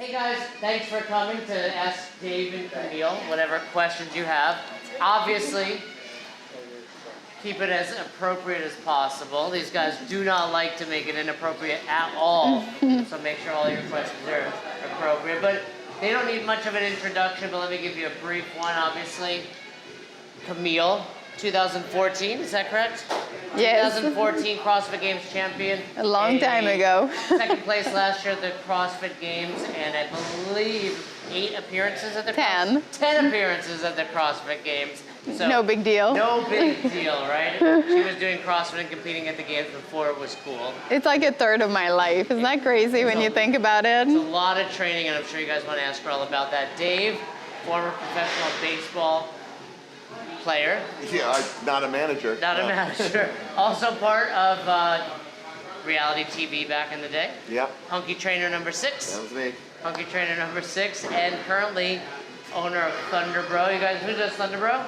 Hey guys, thanks for coming to ask Dave and Camille whatever questions you have. Obviously, keep it as appropriate as possible. These guys do not like to make it inappropriate at all, so make sure all your questions are appropriate. But they don't need much of an introduction, but let me give you a brief one, obviously. Camille, 2014, is that correct? Yes. 2014 CrossFit Games champion. A long time ago. Second place last year at the CrossFit Games, and I believe 8 appearances at the 10. 10 appearances at the CrossFit Games. So no big deal. No big deal, right? She was doing CrossFit and competing at the games before it was cool. It's like a third of my life. Isn't that crazy when you think about it? It's a lot of training, and I'm sure you guys want to ask her all about that. Dave, former professional baseball player. Yeah, not a manager. Not a manager. Also part of reality TV back in the day. Yep. Hunky Trainer number 6. That was me. Hunky Trainer number 6, and currently owner of Thundrbro. You guys, who does Thundrbro?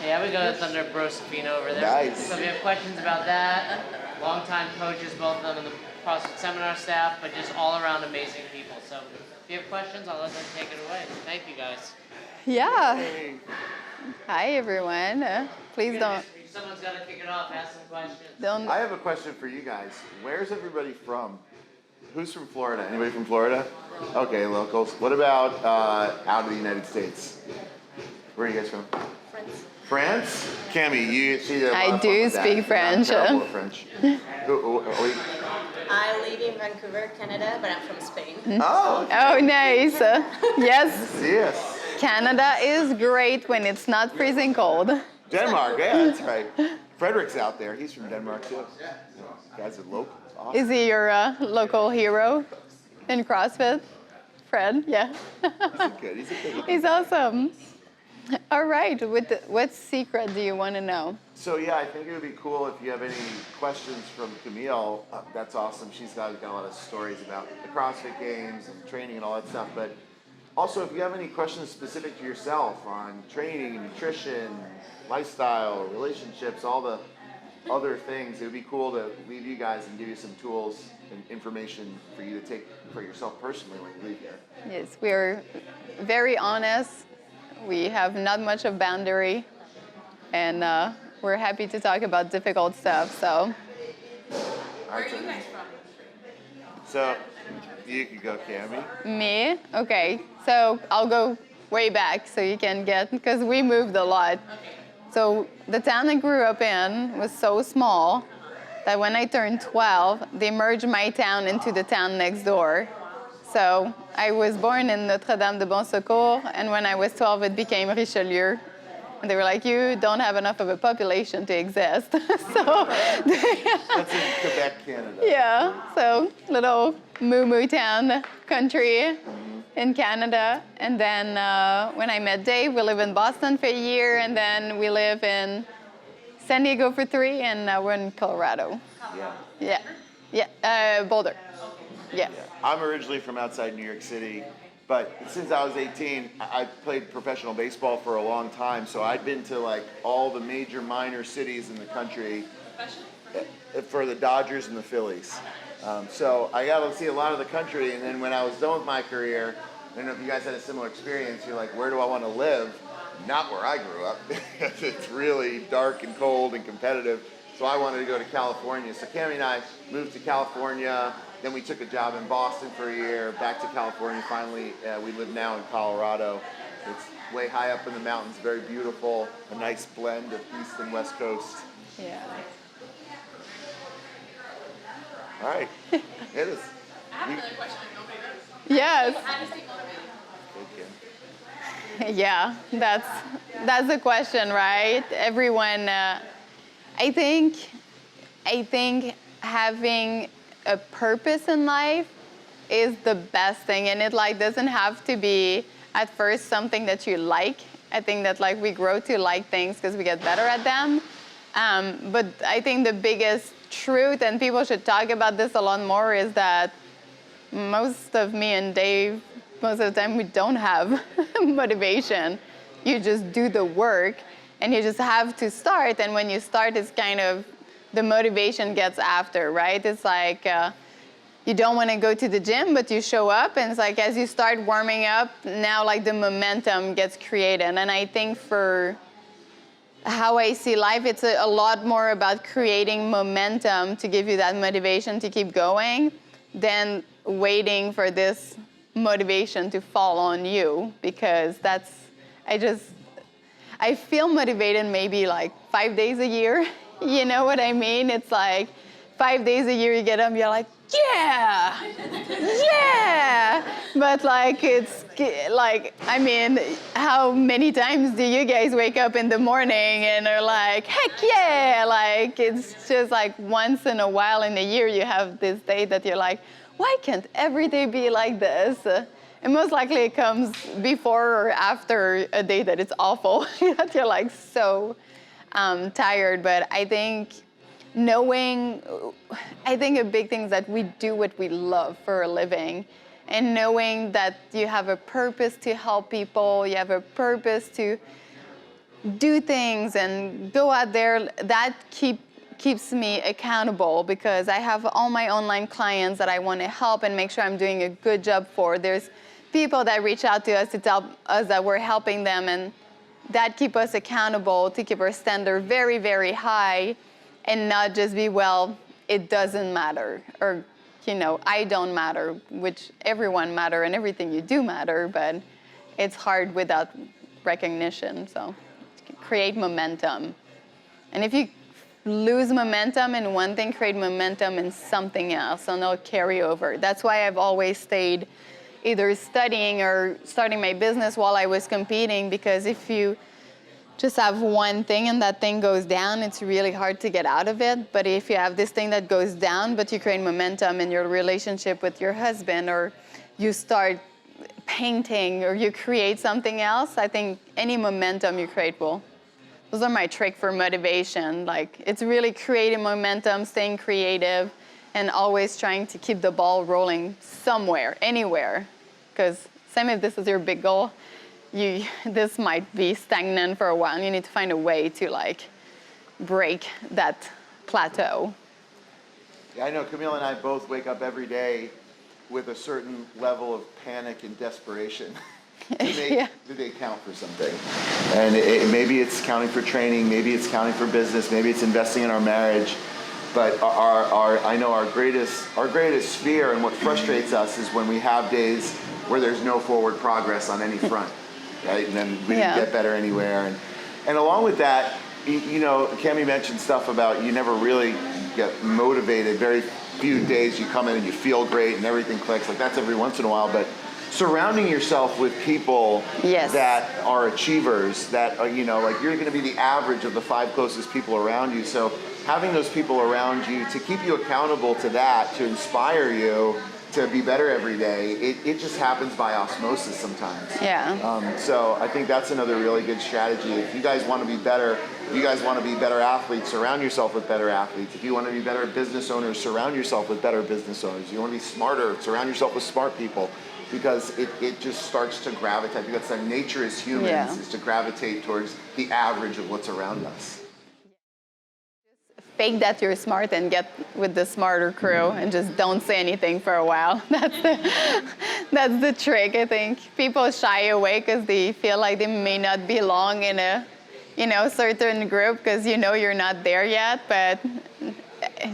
Yeah, we got Thundrbro Safina over there. Nice. So if you have questions about that, longtime coaches, both of them in the CrossFit seminar staff, but just all around amazing people. So if you have questions, I'll let them take it away. Thank you guys. Yeah. Hey. Hi, everyone. Please don't. Someone's got to kick it off. Ask some questions. Don't. I have a question for you guys. Where's everybody from? Who's from Florida? Anybody from Florida? Okay, locals. What about out of the United States? Where are you guys from? France. France? Camille, I do speak French. French. I live in Vancouver, Canada, but I'm from Spain. Oh. Oh, nice. Yes. Yes. Canada is great when it's not freezing cold. Denmark, yeah, that's right. Frederick's out there. He's from Denmark, too. Guys are local. Awesome. Is he your local hero in CrossFit? Fred? Yeah. He's good. He's a good. He's awesome. All right. What secret do you want to know? So yeah, I think it would be cool if you have any questions from Camille. That's awesome. She's got a lot of stories about the CrossFit Games and training and all that stuff. But also, if you have any questions specific to yourself on training, nutrition, lifestyle, relationships, all the other things, it would be cool to leave you guys and give you some tools and information for you to take for yourself personally when you leave here. Yes, we're very honest. We have not much of boundary, and we're happy to talk about difficult stuff. So. Where are you guys from? So you can go, Cammy. Me? Okay. So I'll go way back so you can get, because we moved a lot. So the town I grew up in was so small that when I turned 12, they merged my town into the town next door. So I was born in Notre-Dame de Bon Secours, and when I was 12, it became Richelieu. And they were like, you don't have enough of a population to exist. So That's in Quebec, Canada. yeah, so little moo town country in Canada. And then when I met Dave, we lived in Boston for a year, and then we live in San Diego for 3, and now we're in Colorado. Yeah, Boulder. Yeah. I'm originally from outside New York City, but since I was 18, I played professional baseball for a long time, so I'd been to like all the major minor cities in the country for the Dodgers and the Phillies. So I got to see a lot of the country, and then when I was done with my career, I don't know if you guys had a similar experience, you're like, where do I want to live? Not where I grew up. It's really dark and cold and competitive, so I wanted to go to California. So Cammy and I moved to California. Then we took a job in Boston for a year, back to California. Finally, we live now in Colorado. It's way high up in the mountains, very beautiful, a nice blend of East and West Coast. Yeah. All right, it is. I have another question that nobody knows. Yes. How do you stay motivated? Yeah, that's the question, right? Everyone, I think having a purpose in life is the best thing, and it like doesn't have to be at first something that you like. I think that like we grow to like things because we get better at them. But I think the biggest truth, and people should talk about this a lot more, is that most of me and Dave, most of the time we don't have motivation. You just do the work, and you just have to start. And when you start, it's kind of the motivation gets after, right? It's like you don't want to go to the gym, but you show up, and it's like as you start warming up, now like the momentum gets created. And I think for how I see life, it's a lot more about creating momentum to give you that motivation to keep going than waiting for this motivation to fall on you, because I feel motivated maybe like 5 days a year. You know what I mean? It's like 5 days a year you get up, you're like, yeah, yeah. But like, it's like, I mean, how many times do you guys wake up in the morning and are like, heck yeah? Like, it's just like once in a while in a year you have this day that you're like, why can't every day be like this? And most likely it comes before or after a day that it's awful, that you're like so tired. But I think I think a big thing is that we do what we love for a living, and knowing that you have a purpose to help people, you have a purpose to do things and go out there, that keeps me accountable, because I have all my online clients that I want to help and make sure I'm doing a good job for. There's people that reach out to us to tell us that we're helping them, and that keep us accountable to keep our standard very, very high, and not just be, well, it doesn't matter, or, you know, I don't matter, which everyone matter and everything you do matter, but it's hard without recognition. So create momentum. And if you lose momentum in one thing, create momentum in something else, and it'll carry over. That's why I've always stayed either studying or starting my business while I was competing, because if you just have one thing and that thing goes down, it's really hard to get out of it. But if you have this thing that goes down, but you create momentum in your relationship with your husband, or you start painting, or you create something else, I think any momentum you create those are my trick for motivation. Like, it's really creating momentum, staying creative, and always trying to keep the ball rolling somewhere, anywhere. Because same if this is your big goal, this might be stagnant for a while. You need to find a way to like break that plateau. Yeah, I know Camille and I both wake up every day with a certain level of panic and desperation to make the day count for something. And maybe it's counting for training, maybe it's counting for business, maybe it's investing in our marriage. But I know our greatest fear, and what frustrates us, is when we have days where there's no forward progress on any front, right? And then we didn't get better anywhere. And along with that, you know, Camille mentioned stuff about you never really get motivated. Very few days you come in and you feel great and everything clicks. Like, that's every once in a while. But surrounding yourself with people that are achievers, that are, you know, like, you're going to be the average of the 5 closest people around you. So having those people around you to keep you accountable to that, to inspire you to be better every day, it just happens by osmosis sometimes. Yeah. So I think that's another really good strategy. If you guys want to be better, if you guys want to be better athletes, surround yourself with better athletes. If you want to be better business owners, surround yourself with better business owners. If you want to be smarter, surround yourself with smart people, because it just starts to gravitate. Because the nature as humans is to gravitate towards the average of what's around us. Fake that you're smart and get with the smarter crew and just don't say anything for a while. That's the trick, I think. People shy away because they feel like they may not belong in a, you know, certain group, because you know you're not there yet, but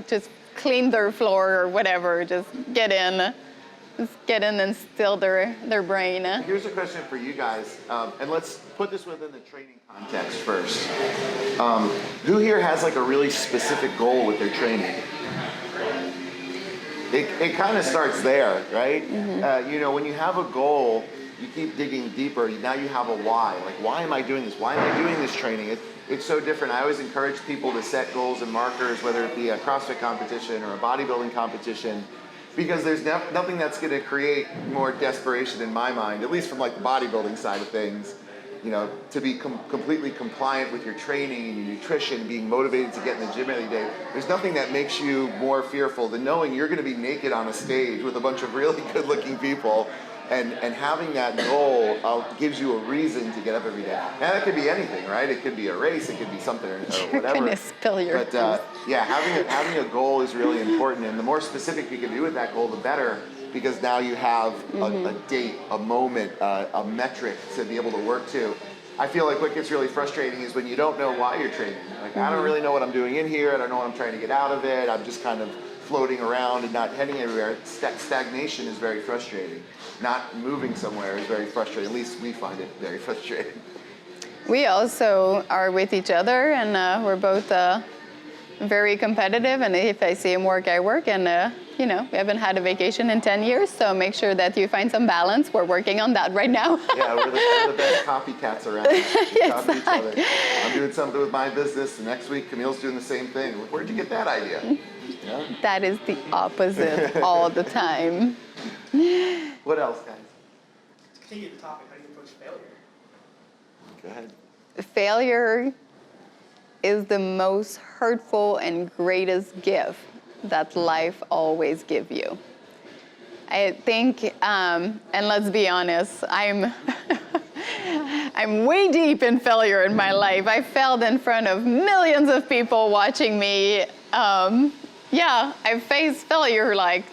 just clean their floor or whatever, just get in and still their brain. Here's a question for you guys, and let's put this within the training context first. Who here has like a really specific goal with their training? It kind of starts there, right? Mm-hmm. You know, when you have a goal, you keep digging deeper. Now you have a why. Like, why am I doing this? Why am I doing this training? It's so different. I always encourage people to set goals and markers, whether it be a CrossFit competition or a bodybuilding competition, because there's nothing that's going to create more desperation in my mind, at least from like the bodybuilding side of things, you know, to be completely compliant with your training and your nutrition, being motivated to get in the gym every day. There's nothing that makes you more fearful than knowing you're going to be naked on a stage with a bunch of really good-looking people, And having that goal gives you a reason to get up every day. Now that could be anything, right? It could be a race, it could be something or You're whatever. gonna spill your But yeah, having a goal is really important, and the more specific you can be with that goal, the better, because now you have a date, a moment, a metric to be able to work to. I feel like what gets really frustrating is when you don't know why you're training. Like, I don't really know what I'm doing in here, I don't know what I'm trying to get out of it, I'm just kind of floating around and not heading anywhere. Stagnation is very frustrating. Not moving somewhere is very frustrating. At least we find it very frustrating. We also are with each other, and we're both very competitive. And if I see him work, I work. And we haven't had a vacation in 10 years, so make sure that you find some balance. We're working on that right now. Yeah, we're the best copycats around. We copy each other. I'm doing something with my business. The next week, Camille's doing the same thing. Where'd you get that idea? Yeah. That is the opposite all the time. What else, guys? To continue the topic, how do you approach failure? Go ahead. Failure is the most hurtful and greatest gift that life always gives you. I think, and let's be honest, I'm way deep in failure in my life. I failed in front of millions of people watching me. I've faced failure like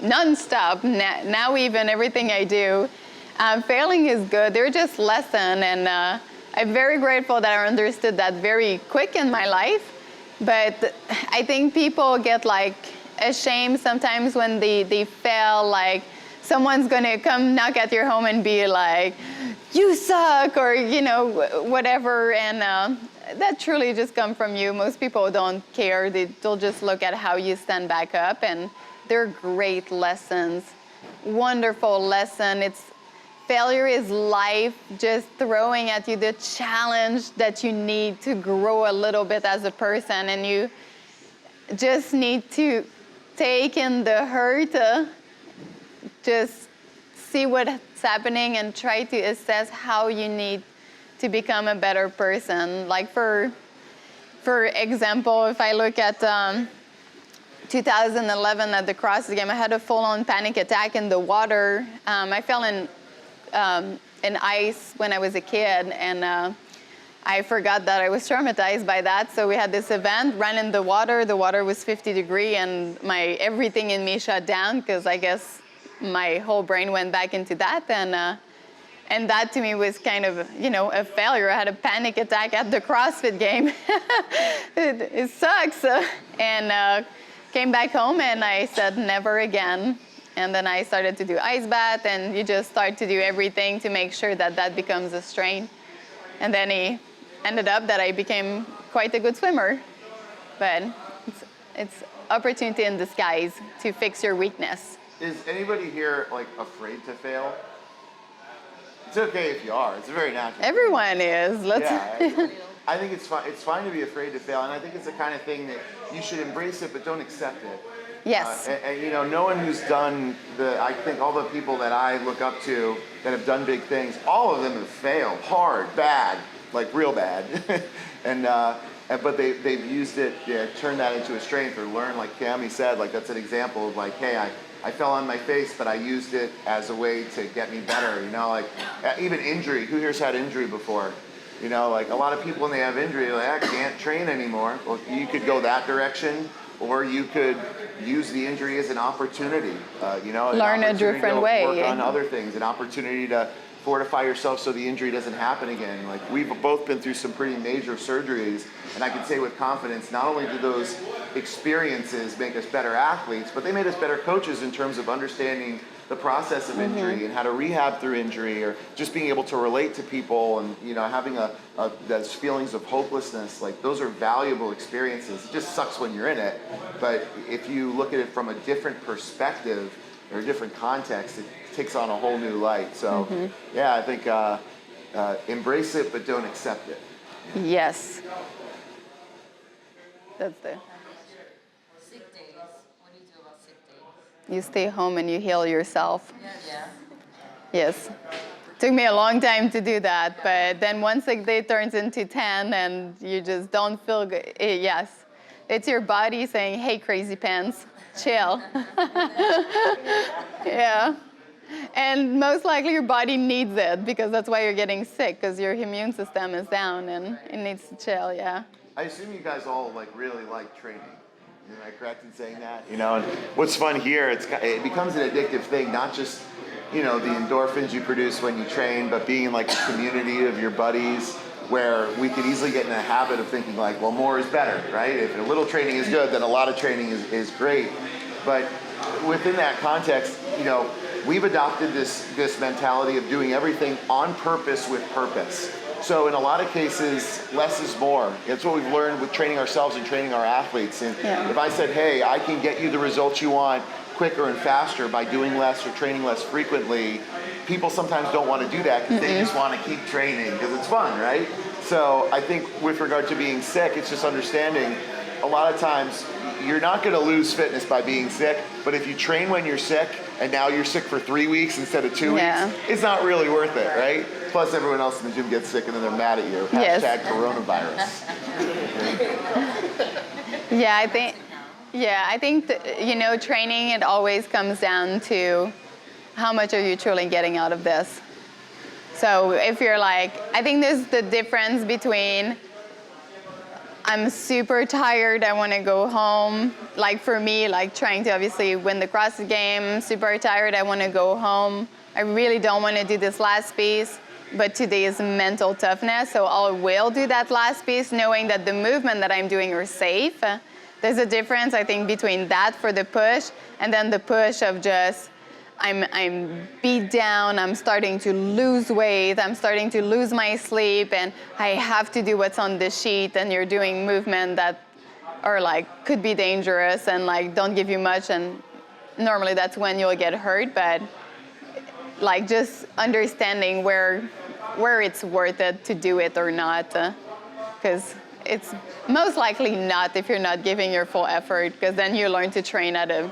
nonstop. Now even everything I do, failing is good. They're just lessons, and I'm very grateful that I understood that very quick in my life. But I think people get like ashamed sometimes when they fail, like someone's gonna come knock at your home and be like, you suck, or whatever, and that truly just comes from you. Most people don't care. They'll just look at how you stand back up, and they're great lessons, wonderful lesson. Failure is life just throwing at you the challenge that you need to grow a little bit as a person, and you just need to take in the hurt, just see what's happening and try to assess how you need to become a better person. Like for example, if I look at 2011 at the CrossFit game, I had a full-on panic attack in the water. I fell in ice when I was a kid, and I forgot that I was traumatized by that. So we had this event, ran in the water. The water was 50 degrees, and everything in me shut down because I guess my whole brain went back into that. And that to me was kind of, a failure. I had a panic attack at the CrossFit game. It sucks. And came back home, and I said, never again. And then I started to do ice bath, and you just start to do everything to make sure that becomes a strain. And then it ended up that I became quite a good swimmer. But it's opportunity in disguise to fix your weakness. Is anybody here like afraid to fail? It's okay if you are. It's very natural. Everyone is. I think it's fine. It's fine to be afraid to fail, and I think it's the kind of thing that you should embrace it, but don't accept it. Yes. And no one who's done I think all the people that I look up to that have done big things, all of them have failed hard, bad, like real bad, but they've used it, turned that into a strength, or learned, like Camille said, like that's an example of like, hey, I fell on my face, but I used it as a way to get me better. Like even injury. Who here's had injury before? Like a lot of people when they have injury, like I can't train anymore. Well, you could go that direction, or you could use the injury as an opportunity. Learn a different way. Work on other things, an opportunity to fortify yourself so the injury doesn't happen again. Like we've both been through some pretty major surgeries, and I can say with confidence, not only did those experiences make us better athletes, but they made us better coaches in terms of understanding the process of injury and how to rehab through injury, or just being able to relate to people, and having those feelings of hopelessness. Like those are valuable experiences. It just sucks when you're in it, but if you look at it from a different perspective or a different context, it takes on a whole new light. So yeah, I think embrace it, but don't accept it. Yes. That's the. Sick days. What do you do about sick days? You stay home and you heal yourself. Yeah. Yes. Took me a long time to do that, but then one sick day turns into 10 and you just don't feel good. Yes. It's your body saying, hey, crazy pants, chill. Yeah. And most likely your body needs it because that's why you're getting sick, because your immune system is down and it needs to chill, yeah. I assume you guys all like really like training. Am I correct in saying that? You know, and what's fun here, it becomes an addictive thing, not just, you know, the endorphins you produce when you train, but being in like a community of your buddies where we could easily get in a habit of thinking like, well, more is better, right? If a little training is good, then a lot of training is great. But within that context, you know, we've adopted this mentality of doing everything on purpose with purpose. So in a lot of cases, less is more. It's what we've learned with training ourselves and training our athletes. And if I said, hey, I can get you the results you want quicker and faster by doing less or training less frequently, people sometimes don't want to do that because they just want to keep training because it's fun, right? So I think with regard to being sick, it's just understanding a lot of times you're not going to lose fitness by being sick, but if you train when you're sick and now you're sick for 3 weeks instead of 2 weeks, it's not really worth it, right? Plus everyone else in the gym gets sick and then they're mad at you. Hashtag coronavirus. I think you know, training, it always comes down to how much are you truly getting out of this. So if you're like, I think there's the difference between I'm super tired, I want to go home. Like for me, like trying to obviously win the CrossFit game, super tired, I want to go home. I really don't want to do this last piece, but today is mental toughness, so I will do that last piece knowing that the movement that I'm doing are safe. There's a difference, I think, between that for the push and then the push of just I'm beat down, I'm starting to lose weight, I'm starting to lose my sleep, and I have to do what's on the sheet, and you're doing movement that are like, could be dangerous and like don't give you much, and normally that's when you'll get hurt, but like just understanding where it's worth it to do it or not, because it's most likely not if you're not giving your full effort, because then you learn to train at a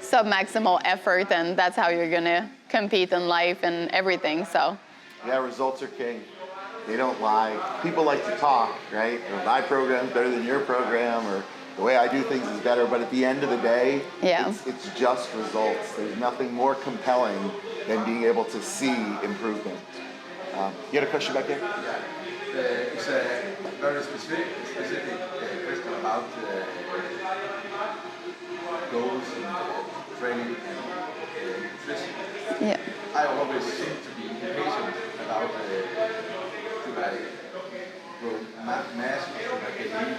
sub-maximal effort, and that's how you're gonna compete in life and everything, so. Yeah, results are king. They don't lie. People like to talk, right? Or my program's better than your program, or the way I do things is better, but at the end of the day, it's just results. There's nothing more compelling than being able to see improvement. You had a question back there? Yeah. It's a very specific question about goals and training and nutrition. Yeah. I always seem to be impatient about should I grow mass or should I get lean.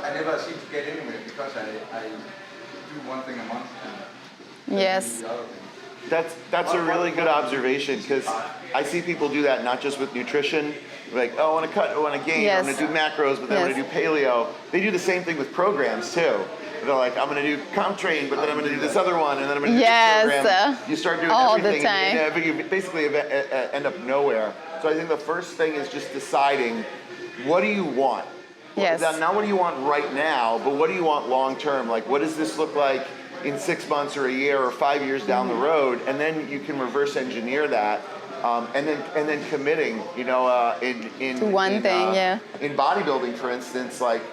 I never seem to get anywhere because I do one thing a month and Yes. do the other thing. That's a really good observation, because I see people do that not just with nutrition, like, oh, I want to cut, I want to gain, I'm going to do macros, but then I'm going to do paleo. They do the same thing with programs too. They're like, I'm going to do comp train, but then I'm going to do this other one, and then I'm going to do this program. You start doing all everything, the time. and you basically end up nowhere. So I think the first thing is just deciding, what do you want? Yes. Not what do you want right now, but what do you want long term? Like, what does this look like in 6 months or a year or 5 years down the road? And then you can reverse engineer that, and then committing. You know, to one thing, In bodybuilding, for instance, like,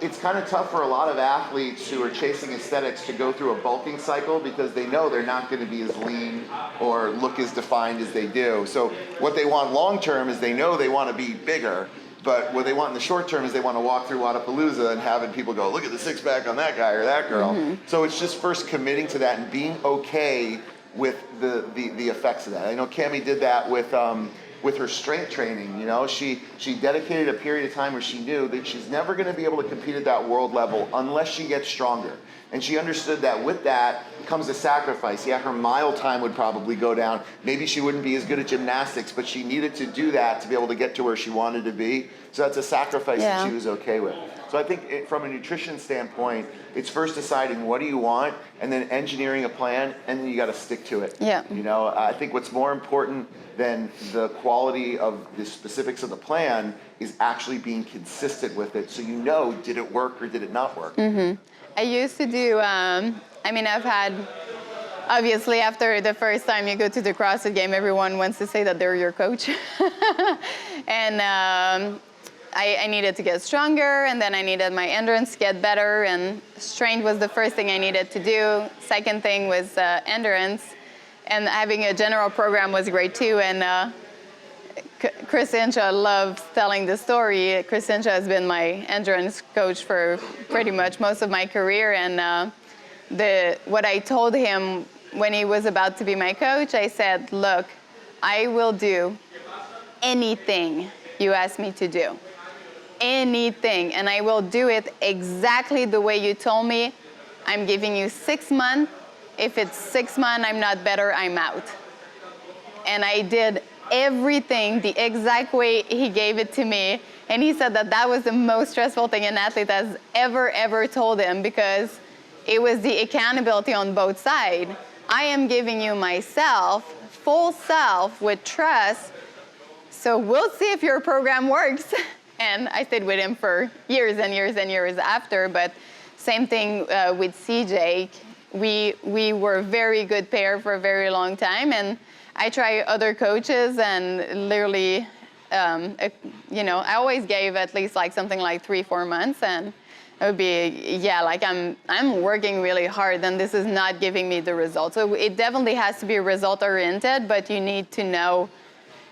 it's kind of tough for a lot of athletes who are chasing aesthetics to go through a bulking cycle because they know they're not going to be as lean or look as defined as they do. So what they want long term is they know they want to be bigger. But what they want in the short term is they want to walk through Wadapalooza and having people go, look at the six pack on that guy or that girl. So it's just first committing to that and being okay with the effects of that. I know Camille did that with her strength training. You know, she dedicated a period of time where she knew that she's never going to be able to compete at that world level unless she gets stronger. And she understood that with that comes a sacrifice. Yeah, her mile time would probably go down. Maybe she wouldn't be as good at gymnastics, but she needed to do that to be able to get to where she wanted to be. So that's a sacrifice that she was okay with. So I think from a nutrition standpoint, it's first deciding what do you want, and then engineering a plan, and then you got to stick to it. Yeah. You know, I think what's more important than the quality of the specifics of the plan is actually being consistent with it, so you know, did it work or did it not work? I used to do, I've had, obviously after the first time you go to the CrossFit game, everyone wants to say that they're your coach. And I needed to get stronger, and then I needed my endurance to get better, and strength was the first thing I needed to do. Second thing was endurance, and having a general program was great too. And Chris Incha loves telling the story. Chris Incha has been my endurance coach for pretty much most of my career, and what I told him when he was about to be my coach, I said, look, I will do anything you ask me to do. Anything, and I will do it exactly the way you told me. I'm giving you 6 months. If it's 6 months, I'm not better, I'm out. And I did everything the exact way he gave it to me. And he said that was the most stressful thing an athlete has ever told him, because it was the accountability on both sides. I am giving you myself, full self, with trust. So we'll see if your program works. And I stayed with him for years and years and years after. But same thing with CJ. We were a very good pair for a very long time. And I tried other coaches, and literally, I always gave at least like something like 3-4 months, and it would be, like I'm working really hard, and this is not giving me the result. So it definitely has to be result oriented, but you need to know,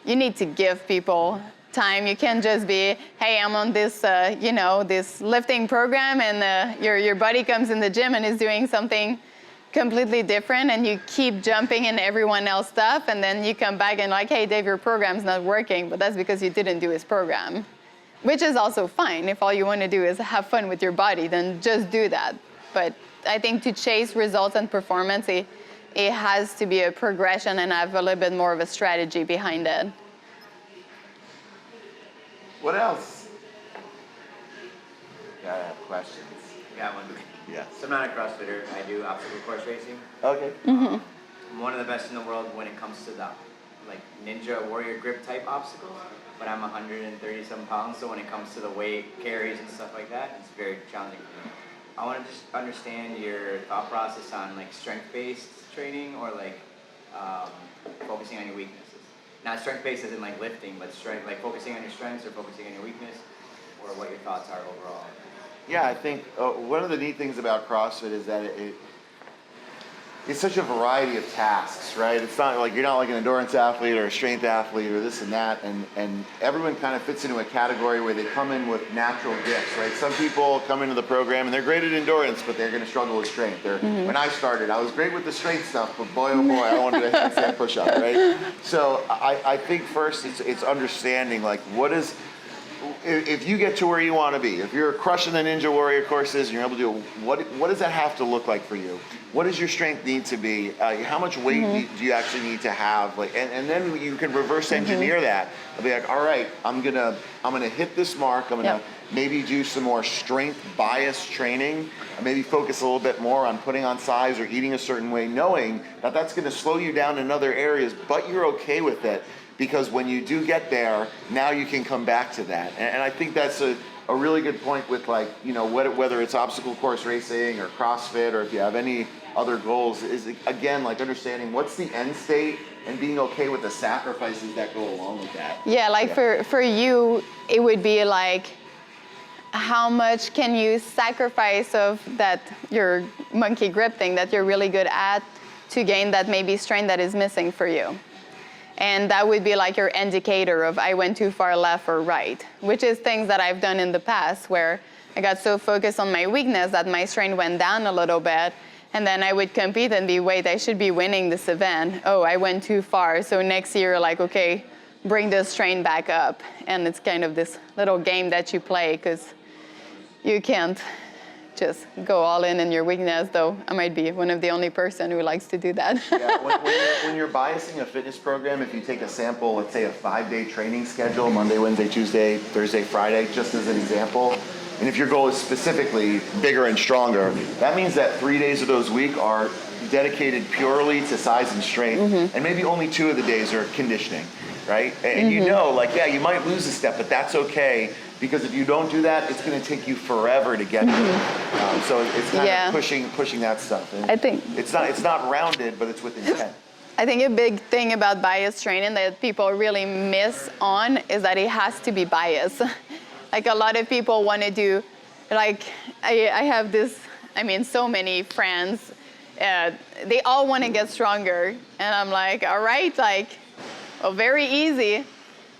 you need to give people time. You can't just be, hey, I'm on this, this lifting program, and your buddy comes in the gym and is doing something completely different, and you keep jumping in everyone else's stuff, and then you come back and like, hey, Dave, your program's not working, but that's because you didn't do his program, which is also fine. If all you want to do is have fun with your body, then just do that. But I think to chase results and performance, it has to be a progression and have a little bit more of a strategy behind it. What else? Gotta have questions. Got one. Yeah. So I'm not a CrossFitter. I do obstacle course racing. Okay. I'm one of the best in the world when it comes to the ninja warrior grip type obstacles. But I'm 130 some pounds, so when it comes to the weight carries and stuff like that, it's very challenging for me. I want to just understand your thought process on strength-based training, or focusing on your weaknesses. Not strength-based as in lifting, but strength, focusing on your strengths or focusing on your weakness, or what your thoughts are overall. Yeah, I think one of the neat things about CrossFit is that it's such a variety of tasks, right? It's not like you're not like an endurance athlete or a strength athlete or this and that, and everyone kind of fits into a category where they come in with natural gifts, right? Some people come into the program and they're great at endurance, but they're going to struggle with strength. When I started, I was great with the strength stuff, but boy, oh boy, I wanted to handstand push-up, right? So I think first it's understanding what is. If you get to where you want to be, if you're crushing the Ninja Warrior courses and you're able to do it, what does that have to look like for you? What does your strength need to be? How much weight do you actually need to have? and then you can reverse engineer that. I'll be like, all right, I'm gonna hit this mark. I'm gonna maybe do some more strength bias training. Maybe focus a little bit more on putting on size or eating a certain way, knowing that that's gonna slow you down in other areas, but you're okay with it. Because when you do get there, now you can come back to that. And I think that's a really good point with whether it's obstacle course racing or CrossFit, or if you have any other goals, is again, understanding what's the end state and being okay with the sacrifices that go along with that. Yeah, for you, it would be how much can you sacrifice of that, your monkey grip thing that you're really good at, to gain that maybe strength that is missing for you. And that would be your indicator of I went too far left or right, which is things that I've done in the past where I got so focused on my weakness that my strength went down a little bit. And then I would compete and be, wait, I should be winning this event. Oh, I went too far. So next year, okay, bring the strength back up. And it's kind of this little game that you play, because you can't just go all in your weakness, though I might be one of the only person who likes to do that. When you're biasing a fitness program, if you take a sample, let's say a 5-day training schedule, Monday, Wednesday, Tuesday, Thursday, Friday, just as an example, and if your goal is specifically bigger and stronger, that means that 3 days of those week are dedicated purely to size and strength, and maybe only 2 of the days are conditioning, right? And you you might lose a step, but that's okay. Because if you don't do that, it's going to take you forever to get there. So it's kind of pushing that stuff. And I think it's not rounded, but it's with intent. I think a big thing about bias training that people really miss on is that it has to be biased. Like a lot of people want to do, like I have this, I mean, so many friends, they all want to get stronger. And I'm like, all right, like, well, very easy.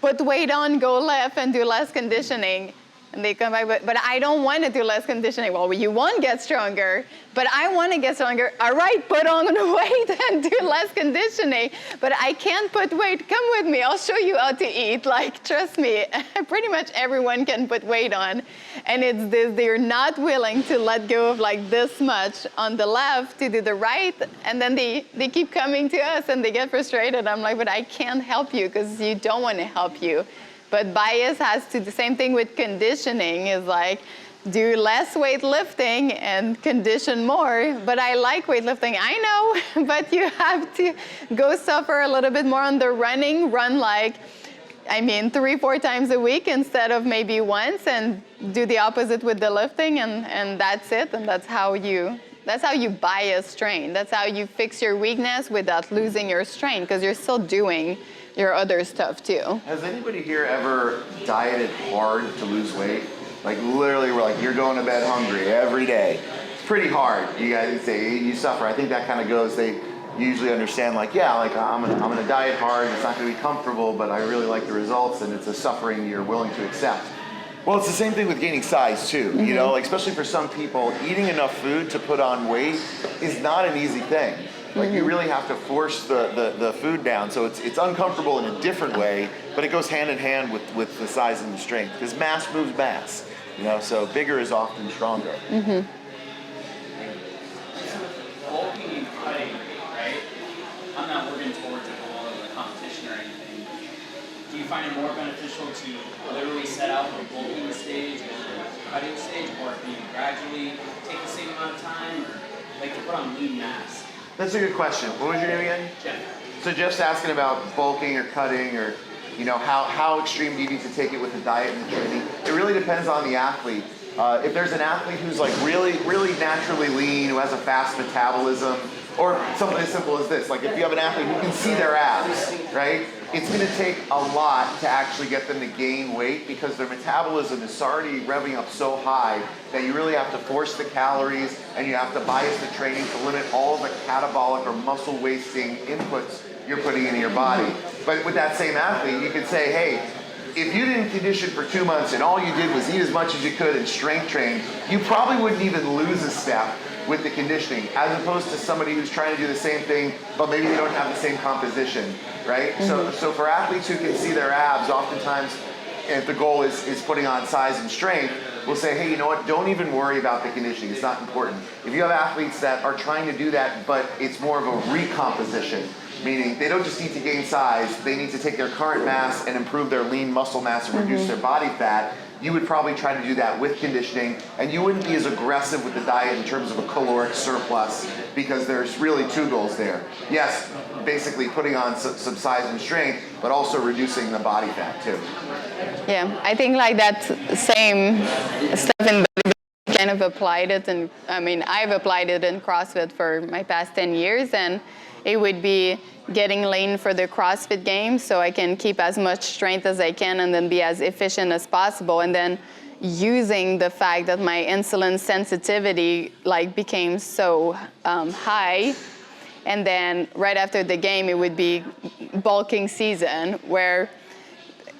Put weight on, go left, and do less conditioning. And they come back, but I don't want to do less conditioning. Well, you won't get stronger, but I want to get stronger. All right, put on the weight and do less conditioning. But I can't put weight. Come with me. I'll show you how to eat. Like, trust me, pretty much everyone can put weight on. And it's this, they're not willing to let go of like this much on the left to do the right. And then they keep coming to us and they get frustrated. I'm like, but I can't help you because you don't want to help you. But bias has to, the same thing with conditioning is like, do less weightlifting and condition more. But I like weightlifting, I know, but you have to go suffer a little bit more on the running, run like, I mean, 3-4 times a week instead of maybe once, and do the opposite with the lifting, and that's it, and that's how you bias train. That's how you fix your weakness without losing your strength, because you're still doing your other stuff too. Has anybody here ever dieted hard to lose weight? Like literally, we're like, you're going to bed hungry every day. It's pretty hard. You guys say you suffer. I think that kind of goes. They usually understand like, yeah, like I'm gonna diet hard. It's not gonna be comfortable, but I really like the results, and it's a suffering you're willing to accept. Well, it's the same thing with gaining size too. You know, like especially for some people, eating enough food to put on weight is not an easy thing. Like you really have to force the food down. So it's uncomfortable in a different way, but it goes hand in hand with the size and the strength, because mass moves mass. You know, so bigger is often stronger. Bulking and cutting, right? I'm not working towards a goal of a competition or anything. Do you find it more beneficial to literally set out a bulking stage or a cutting stage, or can you gradually take the same amount of time, or like to put on lean mass? That's a good question. What was your name again? Jeff. So Jeff's asking about bulking or cutting, or you know, how extreme do you need to take it with the diet and the training? It really depends on the athlete. If there's an athlete who's like really naturally lean, who has a fast metabolism, or something as simple as this, like if you have an athlete who can see their abs, right? It's gonna take a lot to actually get them to gain weight, because their metabolism is already revving up so high that you really have to force the calories, and you have to bias the training to limit all of the catabolic or muscle wasting inputs you're putting into your body. But with that same athlete, you could say, hey, if you didn't condition for 2 months and all you did was eat as much as you could and strength train, you probably wouldn't even lose a step with the conditioning, as opposed to somebody who's trying to do the same thing, but maybe they don't have the same composition, right? So for athletes who can see their abs, oftentimes, if the goal is putting on size and strength, we'll say, hey, you know what, don't even worry about the conditioning, it's not important. If you have athletes that are trying to do that, but it's more of a recomposition, meaning they don't just need to gain size, they need to take their current mass and improve their lean muscle mass and reduce their body fat, you would probably try to do that with conditioning, and you wouldn't be as aggressive with the diet in terms of a caloric surplus, because there's really 2 goals there. Yes, basically putting on some size and strength, but also reducing the body fat too. Yeah, I think like that same stuff in bodybuilding kind of applied it, and I mean, I've applied it in CrossFit for my past 10 years, and it would be getting lean for the CrossFit Games so I can keep as much strength as I can and then be as efficient as possible. And then using the fact that my insulin sensitivity like became so high. And then right after the game, it would be bulking season, where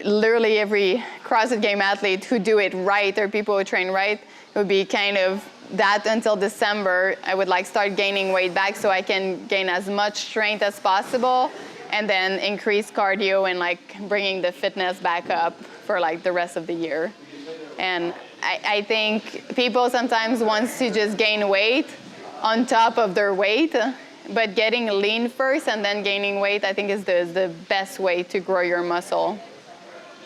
literally every CrossFit Game athlete who do it right, or people who train right, it would be kind of that until December. I would like start gaining weight back so I can gain as much strength as possible, and then increase cardio and like bringing the fitness back up for like the rest of the year. And I think people sometimes want to just gain weight on top of their weight, but getting lean first and then gaining weight, I think is the best way to grow your muscle.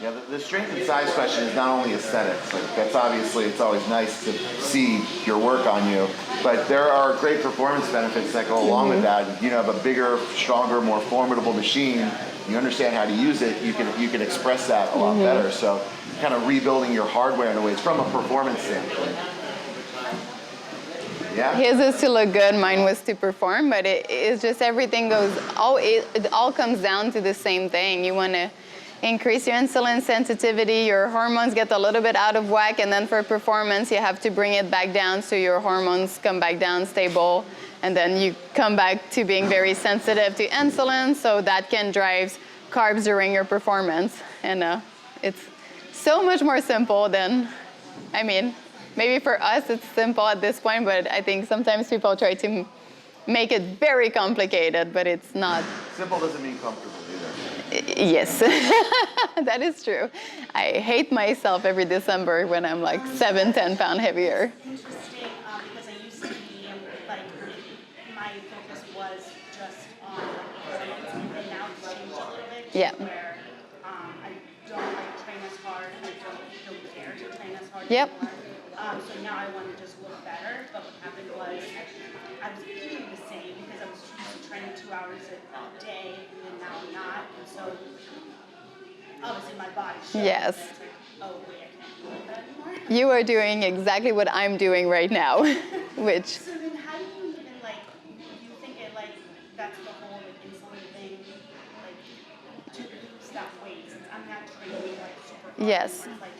Yeah, the strength and size question is not only aesthetics. Like that's obviously, it's always nice to see your work on you, but there are great performance benefits that go along with that. You have a bigger, stronger, more formidable machine. You understand how to use it. You can express that a lot better. So, kind of rebuilding your hardware in a way. It's from a performance standpoint. Yeah. His is to look good, mine was to perform, but it's just everything goes. It all comes down to the same thing. You want to increase your insulin sensitivity, your hormones get a little bit out of whack, and then for performance, you have to bring it back down so your hormones come back down stable, and then you come back to being very sensitive to insulin, so that can drive carbs during your performance. And it's so much more simple than, I mean, maybe for us it's simple at this point, but I think sometimes people try to make it very complicated, but it's not. Simple doesn't mean comfortable either. Yes, that is true. I hate myself every December when I'm like 7-10 pounds heavier. Interesting, because I used to be like, my focus was just on performance, and now it's changed a little bit. Yeah. Where I don't like train as hard, and I don't care to train as hard Yep. anymore. So now I want to just look better. But what happened was I was eating the same because I was used to training 2 hours a day, and now I'm not. And so obviously my body showed. Yes. It's like, oh wait, I can't do that anymore. You are doing exactly what I'm doing right now, which, So then how do you even like, you think it like, that's the whole like insulin thing, like to lose that weight, since I'm not training like super hard, Yes. it's like,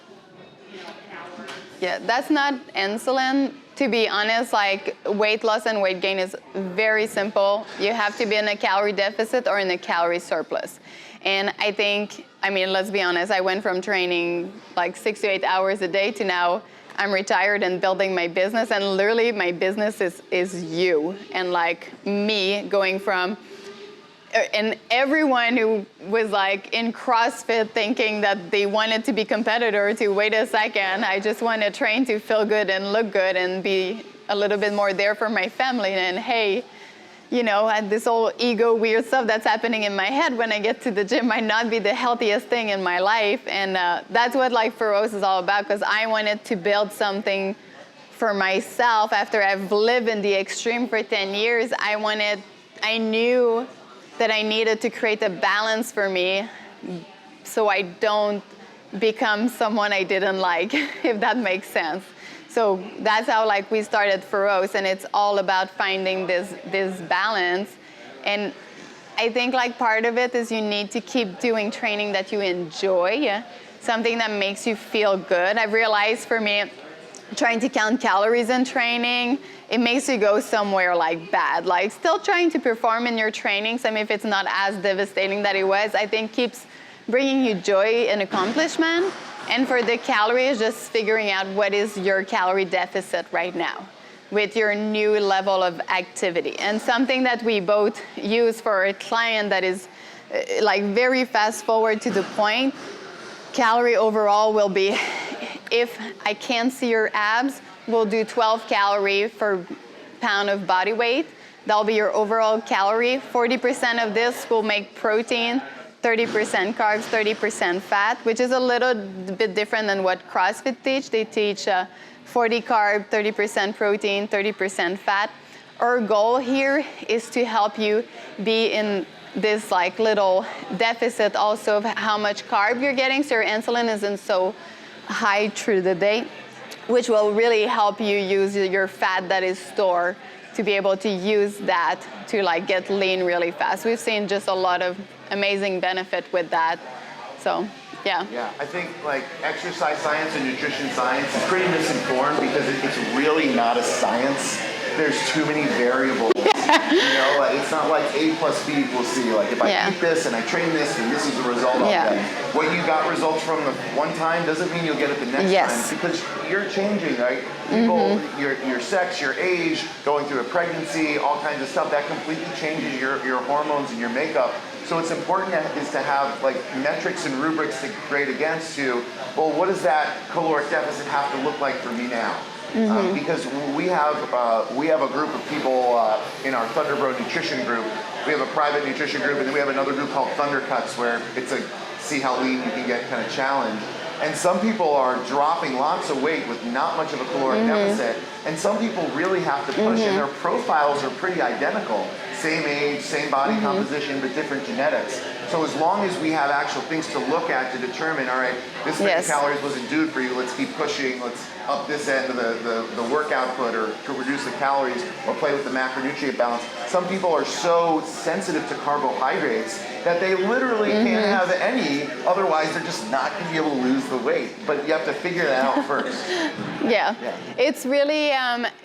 you know, an hour. yeah, that's not insulin. To be honest, like weight loss and weight gain is very simple. You have to be in a calorie deficit or in a calorie surplus. And I think, I mean, let's be honest, I went from training like 6 to 8 hours a day to now I'm retired and building my business. And literally my business is you. And like me going from, and everyone who was like in CrossFit thinking that they wanted to be competitor to wait a second, I just want to train to feel good and look good and be a little bit more there for my family. And hey, you know, this whole ego weird stuff that's happening in my head when I get to the gym might not be the healthiest thing in my life. And that's what like Feroz is all about, because I wanted to build something for myself after I've lived in the extreme for 10 years. I knew that I needed to create a balance for me so I don't become someone I didn't like, if that makes sense. So that's how like we started Feroz, and it's all about finding this balance. And I think like part of it is you need to keep doing training that you enjoy, something that makes you feel good. I've realized for me, trying to count calories in training, it makes you go somewhere like bad. Like still trying to perform in your trainings, I mean, if it's not as devastating that it was, I think keeps bringing you joy and accomplishment. And for the calories, just figuring out what is your calorie deficit right now with your new level of activity. And something that we both use for a client that is like very fast forward to the point, calorie overall will be, if I can't see your abs, we'll do 12 calories per pound of body weight. That'll be your overall calorie. 40% of this will make protein, 30% carbs, 30% fat, which is a little bit different than what CrossFit teach. They teach 40 carb, 30% protein, 30% fat. Our goal here is to help you be in this like little deficit also of how much carb you're getting, so your insulin isn't so high through the day, which will really help you use your fat that is stored to be able to use that to like get lean really fast. We've seen just a lot of amazing benefit with that. So, yeah. Yeah, I think like exercise science and nutrition science is pretty misinformed because it's really not a science. There's too many variables. You know, like, it's not like A plus B equals C. Like if I eat this and I train this and this is the result I'll get. What you got results from the one time doesn't mean you'll get it the next time, because you're changing, right? People, your sex, your age, going through a pregnancy, all kinds of stuff, that completely changes your hormones and your makeup. So what's important is to have like metrics and rubrics to grade against to, well, what does that caloric deficit have to look like for me now? Because we have a group of people in our Thundrbro nutrition group. We have a private nutrition group, and then we have another group called Thundercuts, where it's a see how lean you can get kind of challenge. And some people are dropping lots of weight with not much of a caloric deficit, and some people really have to push, and their profiles are pretty identical. same age, same body composition, but different genetics. So as long as we have actual things to look at to determine, all right, this many Yes. calories wasn't due for you, let's keep pushing, let's up this end of the work output or to reduce the calories or play with the macronutrient balance. Some people are so sensitive to carbohydrates that they literally can't have any, otherwise they're just not going to be able to lose the weight. But you have to figure that out first. Yeah. Yeah. It's really,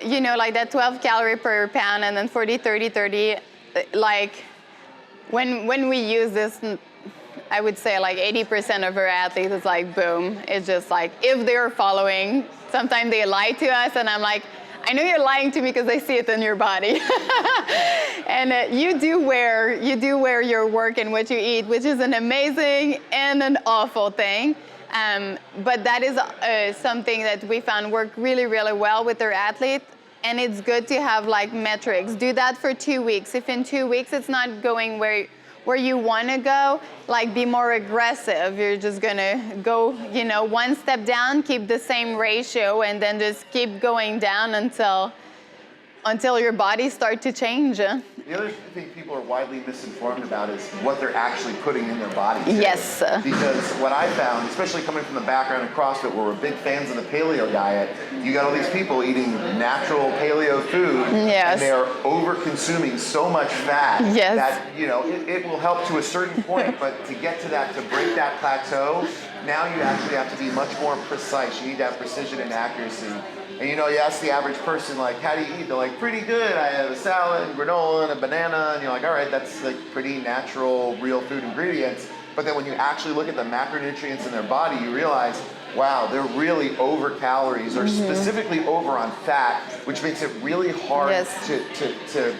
you know, like that 12 calorie per pound and then 40, 30, 30, like when we use this, I would say like 80% of our athletes, it's like, boom. It's just like, if they're following, sometimes they lie to us and I'm like, I know you're lying to me because I see it in your body. And you do wear your work and what you eat, which is an amazing and an awful thing. But that is something that we found work really, really well with our athletes. And it's good to have like metrics. Do that for 2 weeks. If in 2 weeks it's not going where you want to go, like be more aggressive. You're just gonna go, you know, one step down, keep the same ratio, and then just keep going down until your body starts to change. The other thing people are widely misinformed about is what they're actually putting in their body. Too. Yes. Because what I found, especially coming from the background of CrossFit where we're big fans of the paleo diet, you got all these people eating natural paleo food Yes. and they are over consuming so much fat Yes. that, you know, it will help to a certain point, but to get to that, to break that plateau, now you actually have to be much more precise. You need to have precision and accuracy. And you know, you ask the average person, like, how do you eat? They're like, pretty good. I have a salad, and granola, and a banana. And you're like, all right, that's like pretty natural, real food ingredients. But then when you actually look at the macronutrients in their body, you realize, wow, they're really over calories or specifically over on fat, which makes it really hard Yes. to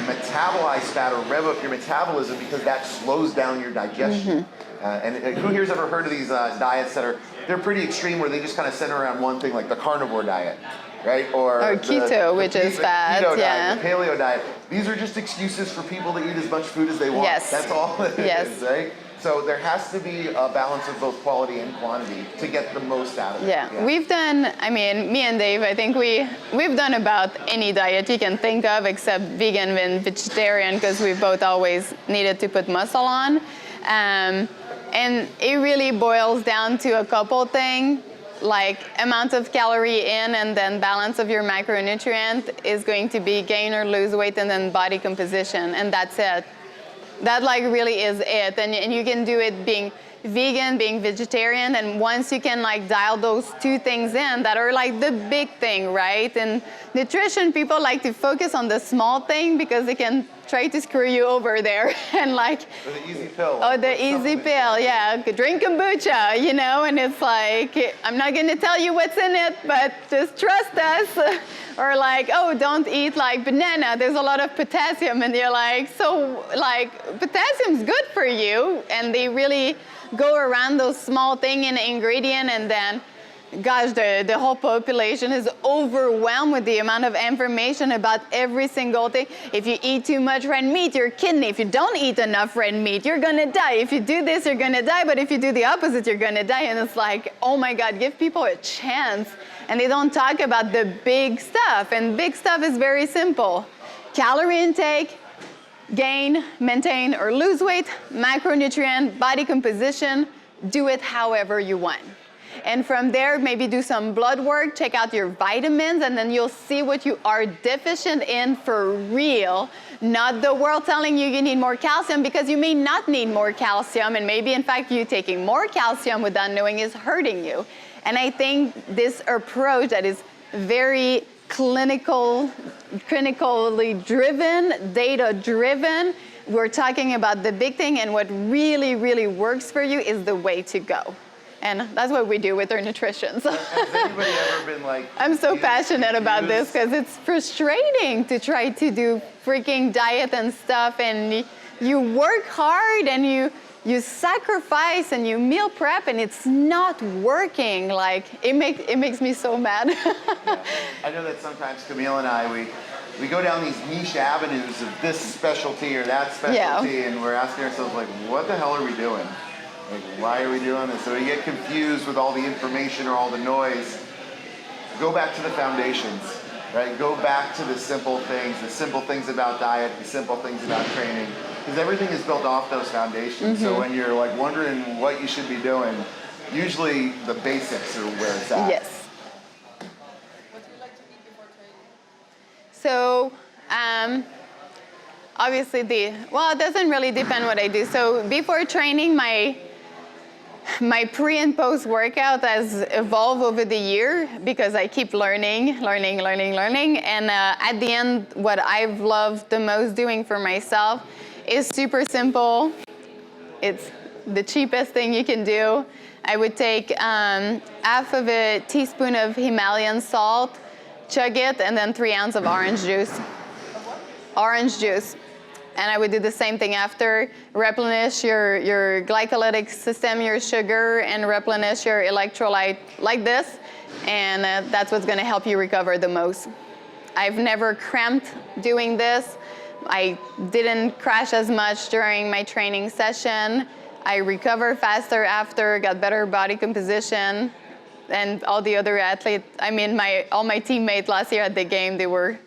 metabolize fat or rev up your metabolism because that slows down your digestion. And who here's ever heard of these diets that they're pretty extreme where they just kind of center around one thing, like the carnivore diet, right? Or keto, which is fat, keto yeah. diet, the paleo diet. These are just excuses for people to eat as much food as they want. Yes. That's all it Yes. is, right? So there has to be a balance of both quality and quantity to get the most out of it. Yeah, we've done, I mean, me and Dave, I think we've done about any diet you can think of except vegan and vegetarian because we both always needed to put muscle on. And it really boils down to a couple things, like amount of calorie in and then balance of your macronutrient is going to be gain or lose weight and then body composition, and that's it. That like really is it, and you can do it being vegan, being vegetarian, and once you can like dial those two things in that are like the big thing, right? And nutrition, people like to focus on the small thing because they can try to screw you over there and like, Or the easy pill. oh, the easy pill, yeah, drink kombucha, you know, and it's like, I'm not gonna tell you what's in it, but just trust us. Or like, oh, don't eat like banana, there's a lot of potassium, and you're like, so like, potassium's good for you, and they really go around those small things in the ingredient, and then, gosh, the whole population is overwhelmed with the amount of information about every single thing. If you eat too much red meat, your kidney. If you don't eat enough red meat, you're gonna die. If you do this, you're gonna die, but if you do the opposite, you're gonna die. And it's like, oh my God, give people a chance. And they don't talk about the big stuff, and big stuff is very simple. Calorie intake, gain, maintain, or lose weight, macronutrient, body composition, do it however you want. And from there, maybe do some blood work, check out your vitamins, and then you'll see what you are deficient in for real, not the world telling you need more calcium, because you may not need more calcium, and maybe in fact you taking more calcium without knowing is hurting you. And I think this approach that is very clinically driven, data driven, we're talking about the big thing, and what really, really works for you is the way to go. And that's what we do with our nutrition. So Has anybody ever been like... I'm so passionate about this because it's frustrating to try to do freaking diet and stuff, and you work hard and you sacrifice and you meal prep and it's not working. Like, it makes me so mad. Yeah. I know that sometimes Camille and I, we go down these niche avenues of this specialty or that specialty, and we're asking ourselves, like, what the hell are we doing? Like, why are we doing this? So we get confused with all the information or all the noise. Go back to the foundations, right? Go back to the simple things about diet, the simple things about training, because everything is built off those foundations. So when you're like wondering what you should be doing, usually the basics are where it's at. Yes. So, obviously it doesn't really depend what I do. So before training, my pre and post workout has evolved over the year because I keep learning. And at the end, what I've loved the most doing for myself is super simple. It's the cheapest thing you can do. I would take half of a teaspoon of Himalayan salt, chug it, and then 3 ounces of orange juice. Orange juice. And I would do the same thing after. Replenish your glycolytic system, your sugar, and replenish your electrolyte like this. And that's what's going to help you recover the most. I've never cramped doing this. I didn't crash as much during my training session. I recovered faster after, got better body composition. And all the other athletes, all my teammates last year at the game, they were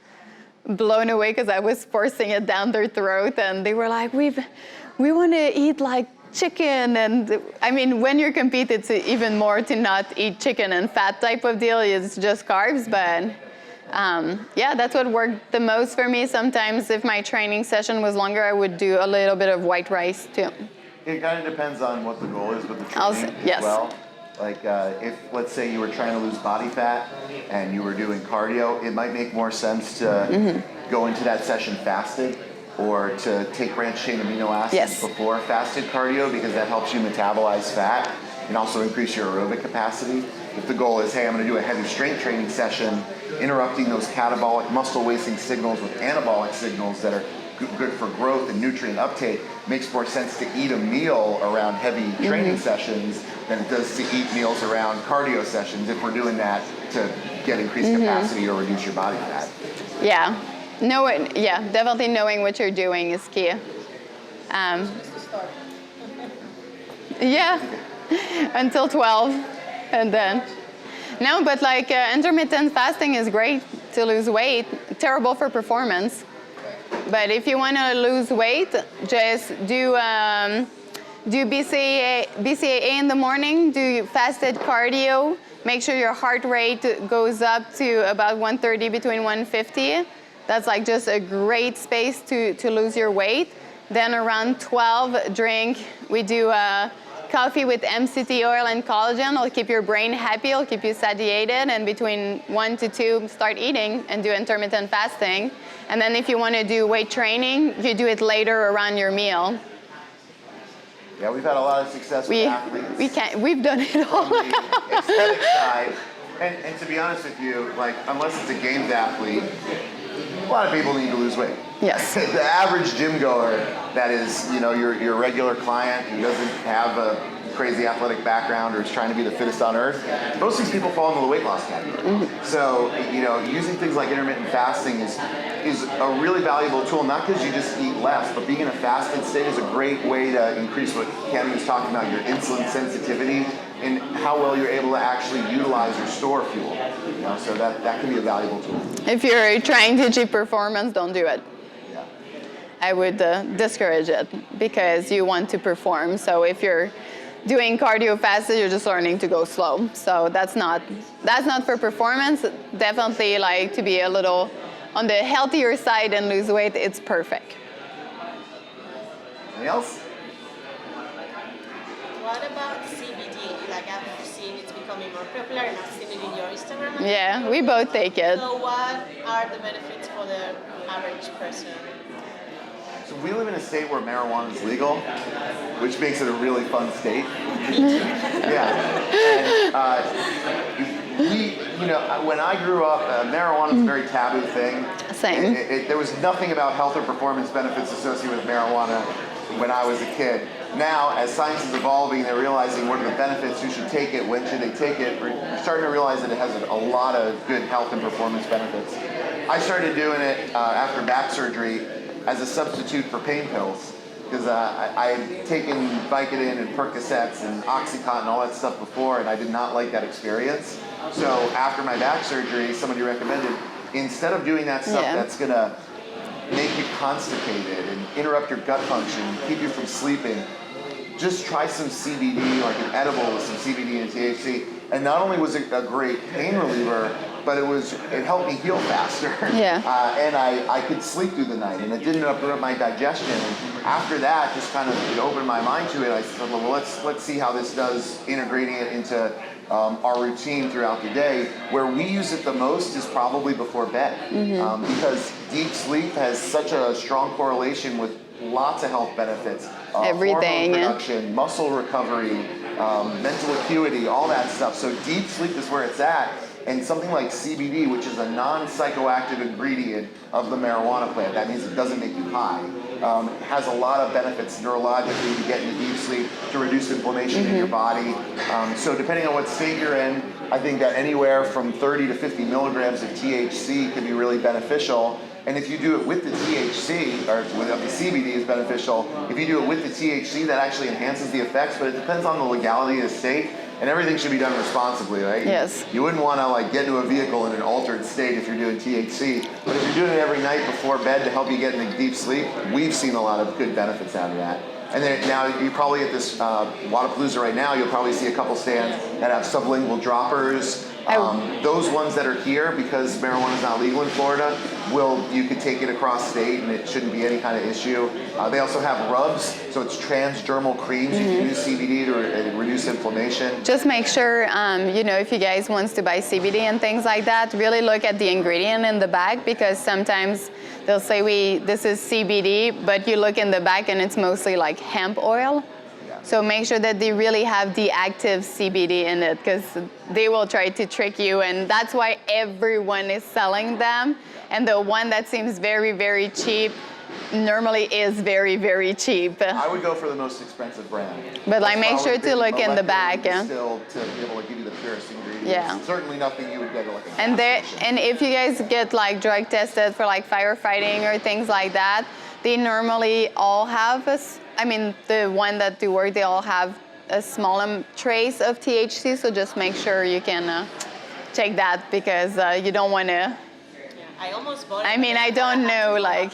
blown away because I was forcing it down their throat, and they were like, we want to eat like chicken. And when you're competing, it's even more to not eat chicken and fat type of deal. It's just carbs, but that's what worked the most for me. Sometimes if my training session was longer, I would do a little bit of white rice too. It kind of depends on what the goal is with the training as well. Like if, let's say you were trying to lose body fat and you were doing cardio, it might make more sense to go into that session fasted or to take branched chain amino acids before fasted cardio, because that helps you metabolize fat and also increase your aerobic capacity. If the goal is, hey, I'm going to do a heavy strength training session, interrupting those catabolic muscle wasting signals with anabolic signals that are good for growth and nutrient uptake, makes more sense to eat a meal around heavy training sessions than it does to eat meals around cardio sessions if we're doing that to get increased capacity or reduce your body fat. Yeah. Definitely knowing what you're doing is key. Until 12, and then. No, but intermittent fasting is great to lose weight, terrible for performance. But if you want to lose weight, just do BCAA in the morning, do fasted cardio, make sure your heart rate goes up to about 130, between 150. That's just a great space to lose your weight. Then around 12, we do coffee with MCT oil and collagen. It'll keep your brain happy, it'll keep you satiated, and between 1 to 2, start eating and do intermittent fasting. And then if you want to do weight training, you do it later around your meal. Yeah, we've had a lot of success with athletes. We've done it all. Aesthetic side, and to be honest with you, unless it's a games athlete, a lot of people need to lose weight. Yes. The average gym goer that is, your regular client who doesn't have a crazy athletic background or is trying to be the fittest on earth, most of these people fall into the weight loss category. So, using things like intermittent fasting is a really valuable tool, not because you just eat less, but being in a fasted state is a great way to increase what Camille was talking about, your insulin sensitivity and how well you're able to actually utilize your store fuel. So that can be a valuable tool. If you're trying to achieve performance, don't do it. Yeah. I would discourage it because you want to perform. So if you're doing cardio fasted, you're just learning to go slow. So that's not for performance. Definitely to be a little on the healthier side and lose weight, it's perfect. Anything else? What about CBD? I've seen it's becoming more popular, and I've seen it in your Instagram. Yeah, we both take it. So what are the benefits for the average person? So we live in a state where marijuana is legal, which makes it a really fun state. And when I grew up, marijuana was a very taboo thing. Same. There was nothing about health or performance benefits associated with marijuana when I was a kid. Now, as science is evolving, they're realizing what are the benefits, who should take it, when should they take it. We're starting to realize that it has a lot of good health and performance benefits. I started doing it after back surgery as a substitute for pain pills, because I had taken Vicodin and Percocets and Oxycontin and all that stuff before, and I did not like that experience. So after my back surgery, somebody recommended, instead of doing that stuff Yeah. that's gonna make you constipated and interrupt your gut function, keep you from sleeping, just try some CBD, like an edible with some CBD and THC. And not only was it a great pain reliever, but it helped me heal faster. Yeah. And I could sleep through the night, and it didn't interrupt my digestion. And after that, just kind of it opened my mind to it. I said, well, let's see how this does, integrating it into our routine throughout the day. Where we use it the most is probably before bed, because deep sleep has such a strong correlation with lots of health benefits. Everything, Hormone yeah. production, muscle recovery, mental acuity, all that stuff. So deep sleep is where it's at. And something like CBD, which is a non-psychoactive ingredient of the marijuana plant, that means it doesn't make you high, has a lot of benefits neurologically to get into deep sleep, to reduce inflammation in your body. So depending on what state you're in, I think that anywhere from 30 to 50 milligrams of THC can be really beneficial. And if you do it with the THC, or the CBD is beneficial, if you do it with the THC, that actually enhances the effects, but it depends on the legality of the state. And everything should be done responsibly, right? Yes. You wouldn't want to like get into a vehicle in an altered state if you're doing THC. But if you're doing it every night before bed to help you get into deep sleep, we've seen a lot of good benefits out of that. And then now you probably at this Wadapalooza right now, you'll probably see a couple stands that have sublingual droppers. Those ones that are here, because marijuana is not legal in Florida, you could take it across state and it shouldn't be any kind of issue. They also have rubs, so it's transdermal creams. You can use CBD to reduce inflammation. Just make sure, if you guys want to buy CBD and things like that, really look at the ingredient in the back, because sometimes they'll say this is CBD, but you look in the back and it's mostly like hemp oil. So make sure that they really have the active CBD in it, because they will try to trick you, and that's why everyone is selling them. And the one that seems very, very cheap normally is very, very cheap. I would go for the most expensive brand. But like, That's make sure probably to look in the back. Yeah. Still to be able to give you the purest ingredients. Yeah. Certainly nothing you would get at like a And gas station. and if you guys get like drug tested for like firefighting or things like that, they normally all have the one that do work, they all have a small trace of THC. So just make sure you can check that, because you don't want to. Yeah, I almost bought it. I don't know, like.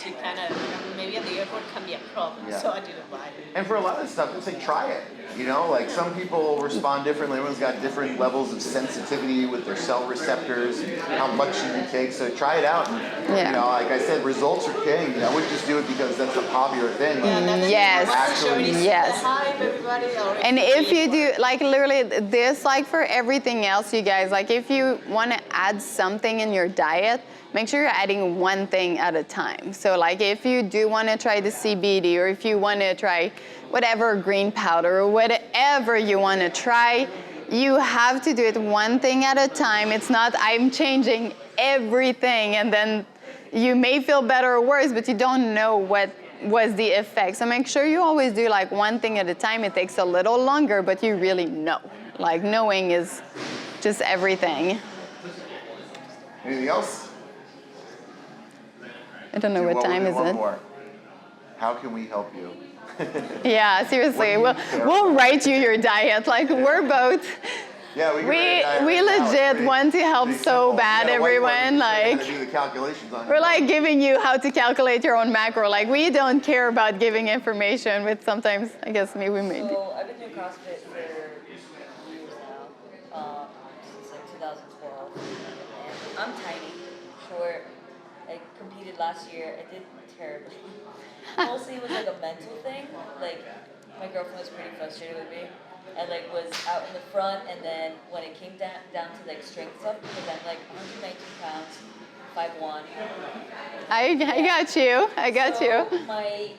Maybe at the airport can be a problem, so I didn't buy it. And for a lot of this stuff, it's like, try it. Like some people respond differently. Everyone's got different levels of sensitivity with their cell receptors, how much you can take. So try it out. And, like I said, results are king. I wouldn't just do it because that's a popular thing. Yes. Yes. And if you do, like literally this, like for everything else, you guys, like if you want to add something in your diet, make sure you're adding one thing at a time. So like if you do want to try the CBD, or if you want to try whatever green powder or whatever you want to try, you have to do it one thing at a time. It's not I'm changing everything and then you may feel better or worse, but you don't know what was the effect. So make sure you always do like one thing at a time. It takes a little longer, but you really know. Like knowing is just everything. Anything else? I don't know what time is it. More. How can we help you? Yeah, seriously. We'll write you your diet. Like we're both. Yeah, we legit want to help so bad, everyone. Like do the calculations on we're like giving you how to calculate your own macro. Like we don't care about giving information, but sometimes I guess maybe we may. So I've been doing CrossFit for years now, since like 2012. And I'm tiny, short. I competed last year. I did terribly. Mostly it was like a mental thing. Like my girlfriend was pretty frustrated with me. I like was out in the front, and then when it came down to like strength stuff, because I'm like 119 pounds, 5'1". I got you. I got you. My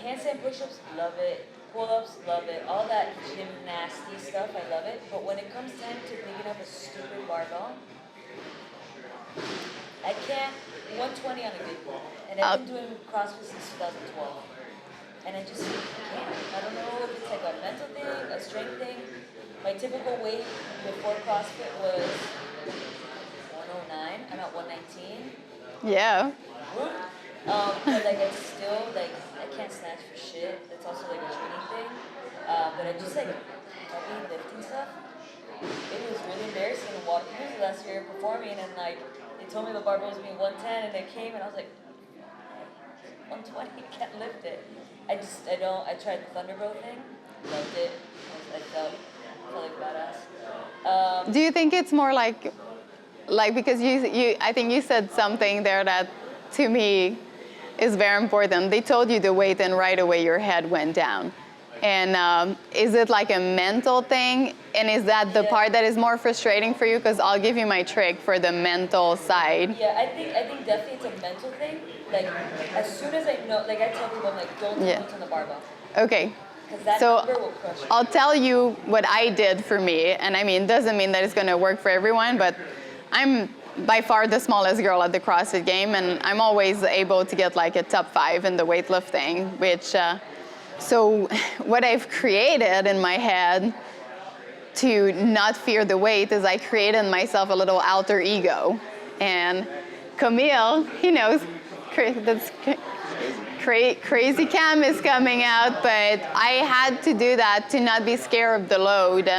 handstand push-ups, love it. Pull-ups, love it. All that gymnasty stuff, I love it. But when it comes time to picking up a stupid barbell, I can't. 120 on a good day. And I've been doing CrossFit since 2012. And I just can't. I don't know if it's like a mental thing, a strength thing. My typical weight before CrossFit was 109. I'm at 119. Yeah. But like I still like I can't snatch for shit. It's also like a training thing. But I just like heavy lifting stuff. it was really embarrassing to walk through last year performing, and like they told me the barbell was being 110, and it came, and I was like, 120, can't lift it. I tried the Thundrbro thing, loved it. I felt like badass. Do you think it's more like because I think you said something there that to me is very important. They told you the weight and right away your head went down. And is it like a mental thing? And is that the part that is more frustrating for you? Because I'll give you my trick for the mental side. Yeah, I think definitely it's a mental thing. Like, as soon as I know, like I tell people, I'm like, don't on the barbell. Okay. Because that So number will crush you. I'll tell you what I did for me. And I mean, it doesn't mean that it's going to work for everyone, but I'm by far the smallest girl at the CrossFit game. And I'm always able to get like a top 5 in the weightlifting, which... So what I've created in my head to not fear the weight is I created myself a little alter ego. And Camille, he knows, crazy Cam is coming out, but I had to do that to not be scared of the load,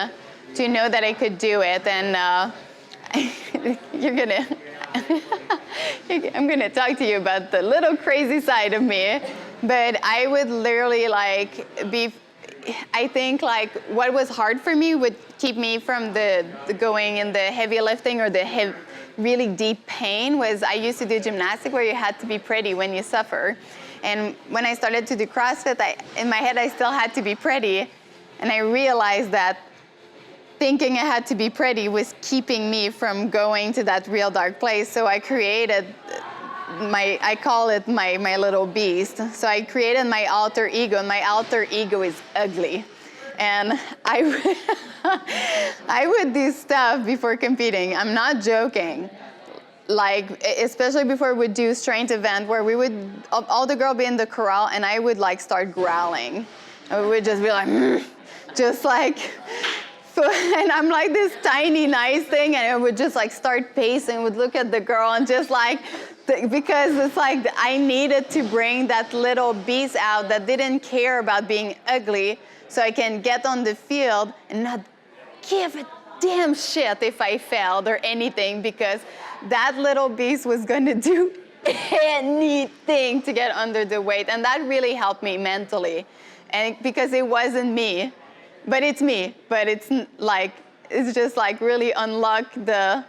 to know that I could do it. And I'm gonna talk to you about the little crazy side of me. But I would literally I think like what was hard for me would keep me from the going in the heavy lifting or the really deep pain was I used to do gymnastics where you had to be pretty when you suffer. And when I started to do CrossFit, in my head I still had to be pretty. And I realized that thinking I had to be pretty was keeping me from going to that real dark place. So I created I call it my little beast. So I created my alter ego, and my alter ego is ugly. And I would do stuff before competing. I'm not joking. Like, especially before we would do strength event where we would, all the girls be in the corral and I would like start growling. And we would just be like, just like, and I'm like this tiny nice thing and I would just like start pacing, would look at the girl and just like, because it's like I needed to bring that little beast out that didn't care about being ugly so I can get on the field and not give a damn shit if I failed or anything, because that little beast was going to do anything to get under the weight. And that really helped me mentally. And because it wasn't me, but it's me, but it's just like really unlock the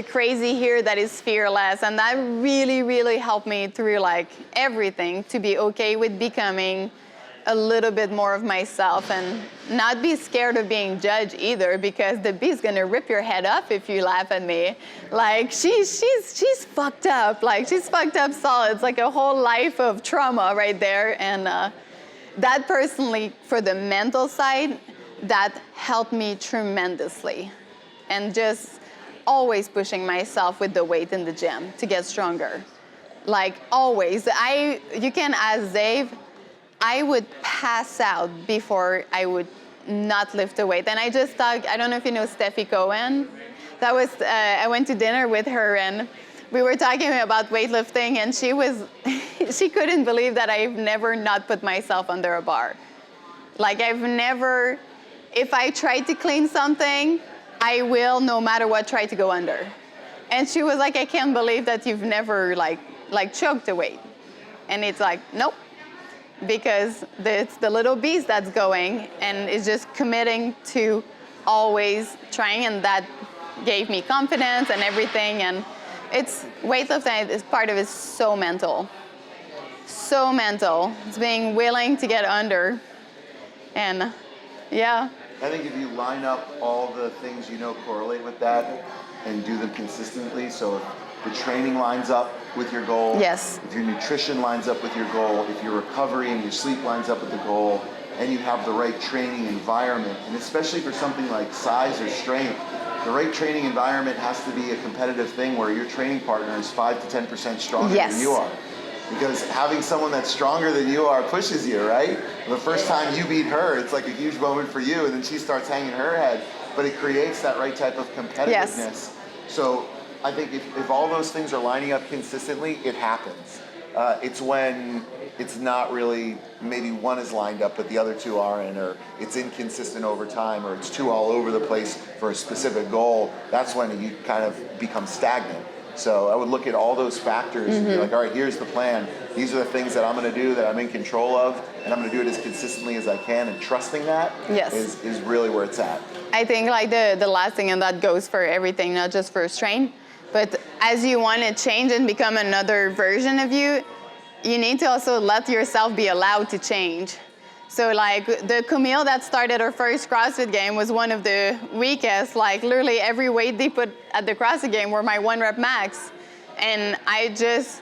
crazy here that is fearless. And that really, really helped me through like everything to be okay with becoming a little bit more of myself and not be scared of being judged either, because the bee's gonna rip your head off if you laugh at me. Like she's fucked up. Like she's fucked up solid. It's like a whole life of trauma right there. And that personally, for the mental side, that helped me tremendously. And just always pushing myself with the weight in the gym to get stronger. Like always. You can ask Dave, I would pass out before I would not lift a weight. And I just thought, I don't know if you know Steffi Cohen. That was, I went to dinner with her and we were talking about weightlifting and she couldn't believe that I've never not put myself under a bar. Like I've never, if I try to clean something, I will, no matter what, try to go under. And she was like, I can't believe that you've never like choked a weight. And it's like, nope. Because it's the little beast that's going and is just committing to always trying, and that gave me confidence and everything. And it's weightlifting is part of it, so mental. So mental. It's being willing to get under. And yeah. I think if you line up all the things you know correlate with that and do them consistently, so if the training lines up with your goal, yes. If your nutrition lines up with your goal, if your recovery and your sleep lines up with the goal, and you have the right training environment, and especially for something like size or strength, the right training environment has to be a competitive thing where your training partner is 5 to 10% stronger yes. than you are. Because having someone that's stronger than you are pushes you, right? The first time you beat her, it's like a huge moment for you, and then she starts hanging her head, but it creates that right type of competitiveness. Yes. So I think if all those things are lining up consistently, it happens. It's when it's not really, maybe one is lined up but the other two aren't, or it's inconsistent over time, or it's too all over the place for a specific goal, that's when you kind of become stagnant. So I would look at all those factors and be like, all right, here's the plan. These are the things that I'm going to do that I'm in control of, and I'm going to do it as consistently as I can, and trusting that is really where it's at. I think like the last thing, and that goes for everything, not just for strength, but as you want to change and become another version of you, you need to also let yourself be allowed to change. So like the Camille that started her first CrossFit game was one of the weakest. Like literally every weight they put at the CrossFit game were my 1 rep max. And I just,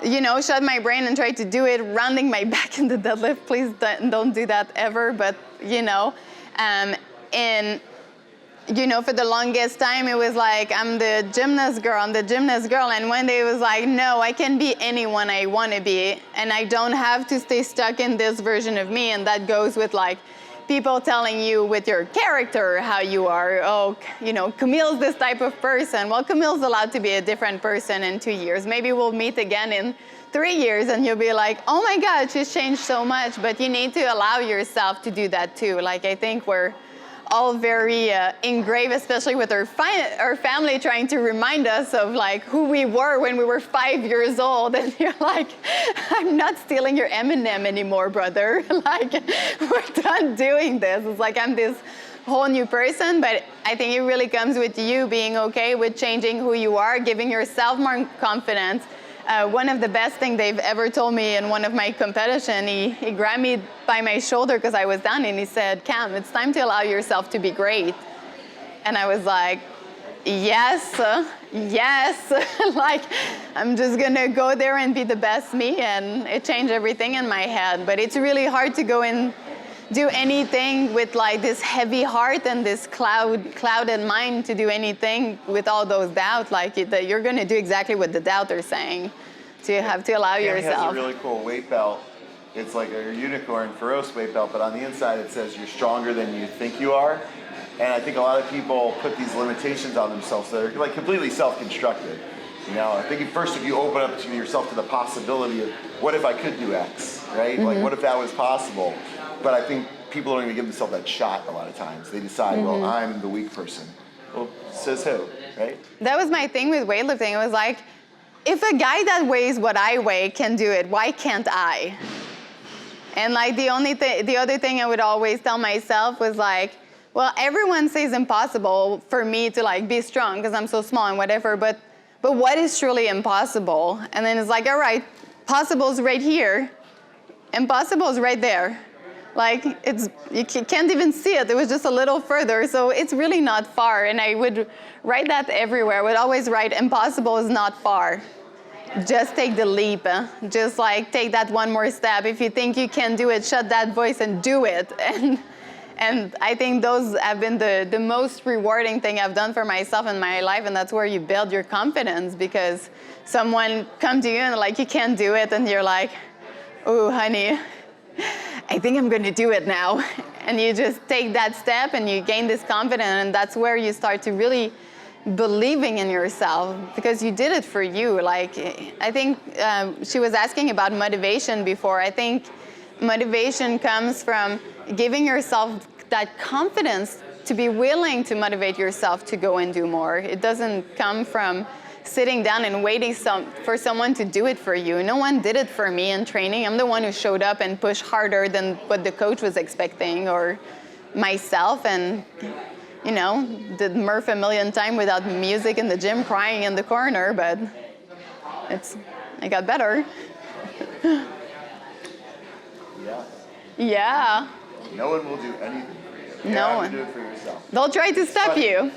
shut my brain and tried to do it, rounding my back in the deadlift. Please don't do that ever, but and for the longest time, it was like, I'm the gymnast girl. And one day it was like, no, I can be anyone I want to be. And I don't have to stay stuck in this version of me. And that goes with like people telling you with your character how you are. Oh, Camille's this type of person. Well, Camille's allowed to be a different person in 2 years. Maybe we'll meet again in 3 years and you'll be like, oh my God, she's changed so much. But you need to allow yourself to do that too. Like I think we're all very engraved, especially with our family trying to remind us of like who we were when we were 5 years old. And you're like, I'm not stealing your M&M anymore, brother. Like, we're done doing this. It's like I'm this whole new person, but I think it really comes with you being okay with changing who you are, giving yourself more confidence. One of the best things they've ever told me in one of my competition, he grabbed me by my shoulder because I was down and he said, Cam, it's time to allow yourself to be great. And I was like, yes. Like, I'm just gonna go there and be the best me, and it changed everything in my head. But it's really hard to go and do anything with like this heavy heart and this clouded mind to do anything with all those doubts. Like you're going to do exactly what the doubts are saying. So you have to allow yourself. Camille has a really cool weight belt. It's like a unicorn Feroce weight belt, but on the inside it says you're stronger than you think you are. And I think a lot of people put these limitations on themselves that are like completely self-constructed. I think if you open up to yourself to the possibility of what if I could do X, right? Like what if that was possible? But I think people don't even give themselves that shot a lot of times. They decide, well, I'm the weak person. Well, says who, right? That was my thing with weightlifting. It was like, if a guy that weighs what I weigh can do it, why can't I? And like the other thing I would always tell myself was like, well, everyone says impossible for me to like be strong because I'm so small and whatever, but what is truly impossible? And then it's like, all right, possible's right here, impossible's right there. Like you can't even see it. It was just a little further, so it's really not far. And I would write that everywhere. I would always write, impossible is not far. Just take the leap. Just like take that one more step. If you think you can do it, shut that voice and do it. And I think those have been the most rewarding thing I've done for myself in my life, and that's where you build your confidence, because someone come to you and like, you can't do it, and you're like, oh, honey, I think I'm going to do it now. And you just take that step and you gain this confidence, and that's where you start to really believing in yourself, because you did it for you. Like, I think she was asking about motivation before. I think motivation comes from giving yourself that confidence to be willing to motivate yourself to go and do more. It doesn't come from sitting down and waiting for someone to do it for you. No one did it for me in training. I'm the one who showed up and pushed harder than what the coach was expecting, or myself, and did Murph a million times without music in the gym, crying in the corner, but I got better. Yeah. No one will do anything for you. No You one. have to do it for yourself. They'll try to stop you.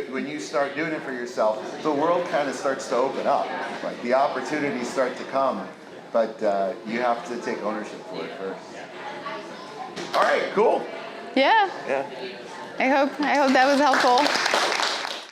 When you start doing it for yourself, the world kind of starts to open up. Like the opportunities start to come, but you have to take ownership for it first. All right, cool. Yeah. Yeah. I hope that was helpful.